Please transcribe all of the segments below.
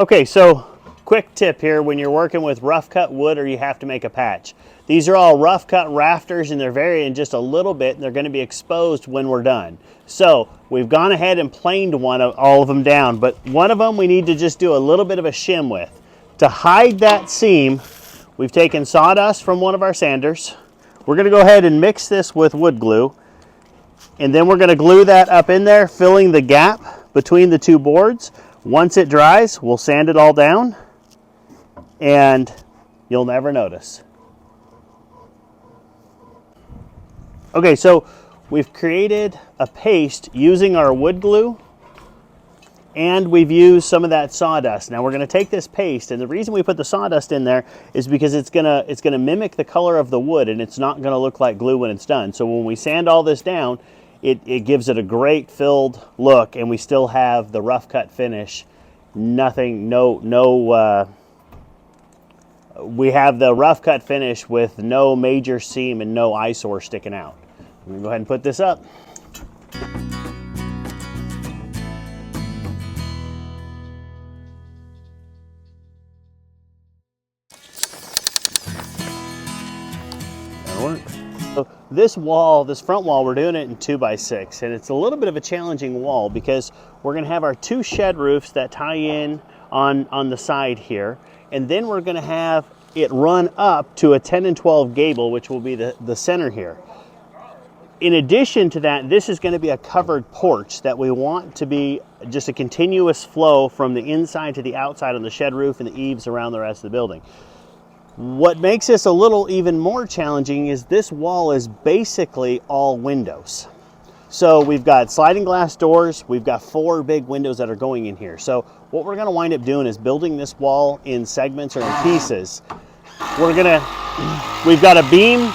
Okay, so quick tip here when you're working with rough cut wood or you have to make a patch. These are all rough cut rafters and they're varying just a little bit and they're going to be exposed when we're done. So we've gone ahead and planed all of them down, but one of them we need to just do a little bit of a shim with. To hide that seam, we've taken sawdust from one of our sanders. We're going to go ahead and mix this with wood glue, and then we're going to glue that up in there, filling the gap between the two boards. Once it dries, we'll sand it all down and you'll never notice. Okay, so we've created a paste using our wood glue and we've used some of that sawdust. Now we're going to take this paste, and the reason we put the sawdust in there is because it's going to mimic the color of the wood and it's not going to look like glue when it's done. So when we sand all this down, it gives it a great filled look, and we still have the rough cut finish. We have the rough cut finish with no major seam and no eyesore sticking out. I'm going to go ahead and put this up. That'll work. So this wall, this front wall, we're doing it in 2x6, and it's a little bit of a challenging wall because we're going to have our two shed roofs that tie in on the side here, and then we're going to have it run up to a 10 and 12 gable, which will be the center here. In addition to that, this is going to be a covered porch that we want to be just a continuous flow from the inside to the outside on the shed roof and the eaves around the rest of the building. What makes this a little even more challenging is this wall is basically all windows. So we've got sliding glass doors, we've got 4 big windows that are going in here. So what we're going to wind up doing is building this wall in segments or in pieces. We've got a beam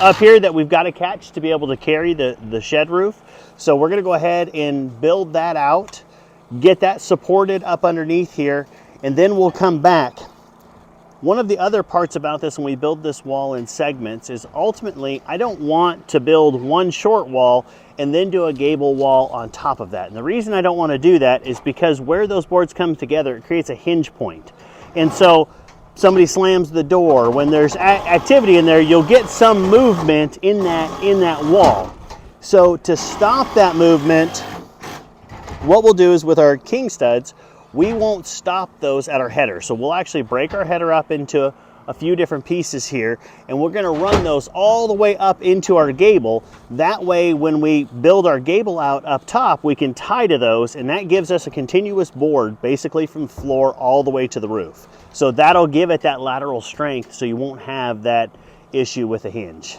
up here that we've got to catch to be able to carry the shed roof. So we're going to go ahead and build that out, get that supported up underneath here, and then we'll come back. One of the other parts about this when we build this wall in segments is ultimately I don't want to build one short wall and then do a gable wall on top of that. And the reason I don't want to do that is because where those boards come together, it creates a hinge point. And so somebody slams the door, when there's activity in there, you'll get some movement in that wall. So to stop that movement, what we'll do is with our king studs, we won't stop those at our header. So we'll actually break our header up into a few different pieces here, and we're going to run those all the way up into our gable. That way when we build our gable out up top, we can tie to those, and that gives us a continuous board basically from floor all the way to the roof. So that'll give it that lateral strength so you won't have that issue with a hinge.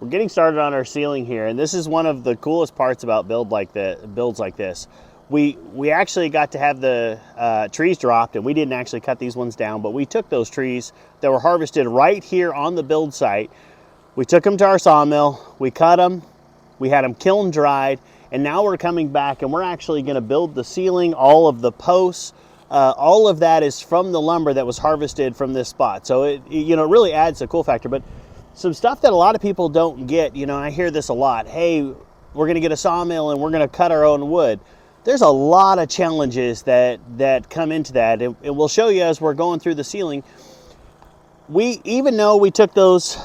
We're getting started on our ceiling here, and this is one of the coolest parts about builds like this. We actually got to have the trees dropped, and we didn't actually cut these ones down, but we took those trees that were harvested right here on the build site. We took them to our sawmill, we cut them, we had them kiln dried, and now we're coming back and we're actually going to build the ceiling, all of the posts. All of that is from the lumber that was harvested from this spot. So it really adds a cool factor. But some stuff that a lot of people don't get, I hear this a lot. Hey, we're going to get a sawmill and we're going to cut our own wood. There's a lot of challenges that come into that, and we'll show you as we're going through the ceiling. Even though we took those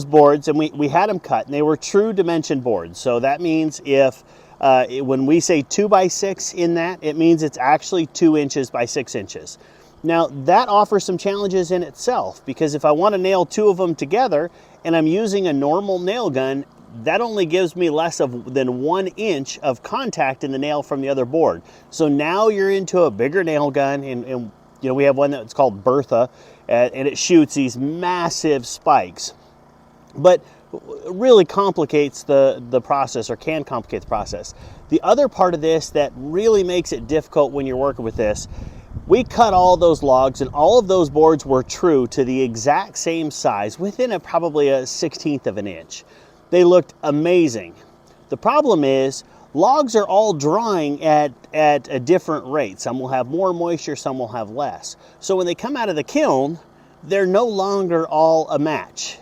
boards and we had them cut, and they were true dimension boards. So that means when we say 2x6 in that, it means it's actually 2 inches by 6 inches. Now that offers some challenges in itself, because if I want to nail 2 of them together and I'm using a normal nail gun, that only gives me less than 1 inch of contact in the nail from the other board. So now you're into a bigger nail gun, and we have one that's called Bertha, and it shoots these massive spikes. But really complicates the process, or can complicate the process. The other part of this that really makes it difficult when you're working with this, we cut all those logs and all of those boards were true to the exact same size within probably a 1/16 of an inch. They looked amazing. The problem is logs are all drying at a different rate. Some will have more moisture, some will have less. So when they come out of the kiln, they're no longer all a match.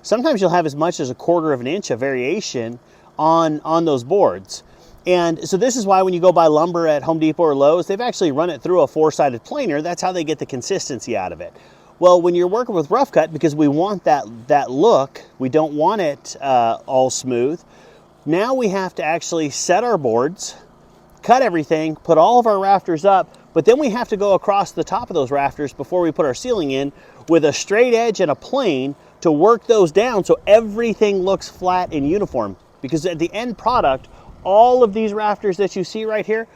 Sometimes you'll have as much as 1/4 of an inch of variation on those boards. And so this is why when you go buy lumber at Home Depot or Lowe's, they've actually run it through a 4-sided planer. That's how they get the consistency out of it. Well, when you're working with rough cut, because we want that look, we don't want it all smooth. Now we have to actually set our boards, cut everything, put all of our rafters up, but then we have to go across the top of those rafters before we put our ceiling in with a straight edge and a plane to work those down so everything looks flat and uniform. Because at the end product, all of these rafters that you see right here,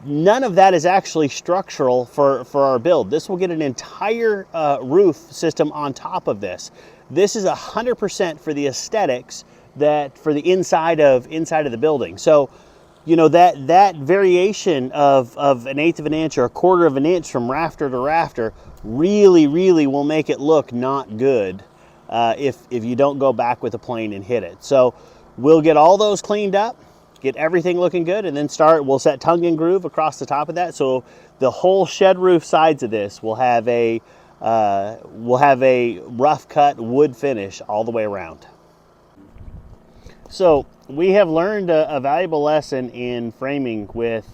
none of that is actually structural for our build. This will get an entire roof system on top of this. This is 100% for the aesthetics, that for the inside of the building. So, you know, that variation of 1/8 of an inch or 1/4 of an inch from rafter to rafter really will make it look not good if you don't go back with a plane and hit it. So we'll get all those cleaned up, get everything looking good, and then we'll set tongue and groove across the top of that. So the whole shed roof sides of this will have a rough cut wood finish all the way around. So we have learned a valuable lesson in framing with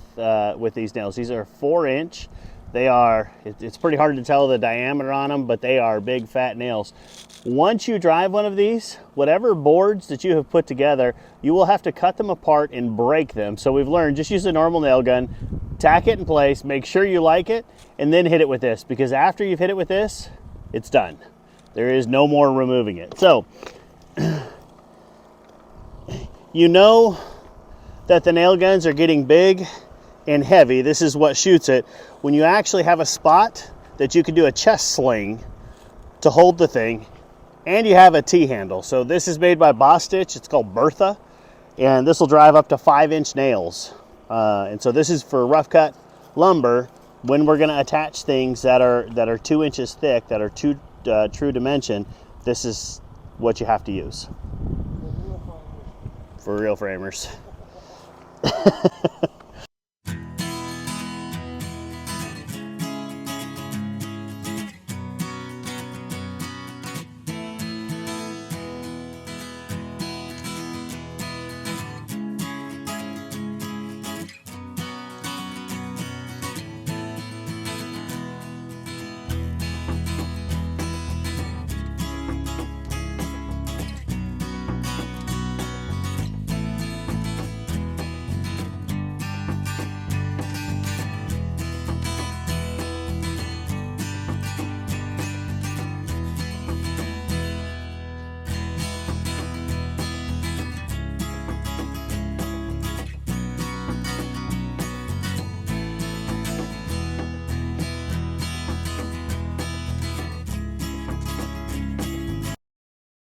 these nails. These are 4-inch. It's pretty hard to tell the diameter on them, but they are big fat nails. Once you drive one of these, whatever boards that you have put together, you will have to cut them apart and break them. So we've learned, just use a normal nail gun, tack it in place, make sure you like it, and then hit it with this, because after you've hit it with this, it's done. There is no more removing it. So you know that the nail guns are getting big and heavy. This is what shoots it. When you actually have a spot that you can do a chest sling to hold the thing, and you have a T-handle. So this is made by Boss Stitch. It's called Bertha, and this will drive up to 5-inch nails. And so this is for rough cut lumber when we're going to attach things that are 2 inches thick, that are true dimension. This is what you have to use. For real framers.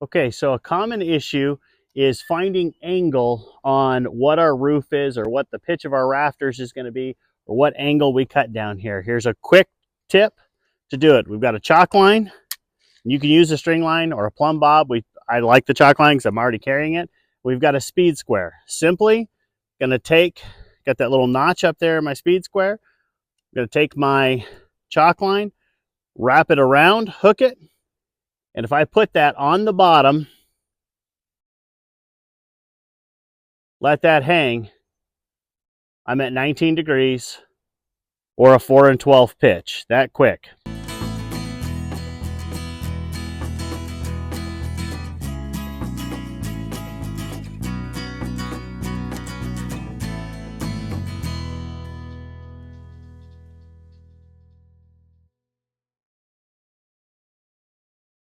Okay, so a common issue is finding angle on what our roof is, or what the pitch of our rafters is going to be, or what angle we cut down here. Here's a quick tip to do it. We've got a chalk line. You can use a string line or a plumb bob. I like the chalk line because I'm already carrying it. We've got a speed square. Simply got that little notch up there in my speed square. I'm going to take my chalk line, wrap it around, hook it, and if I put that on the bottom, let that hang, I'm at 19 degrees or a 4 1/12 pitch. That quick.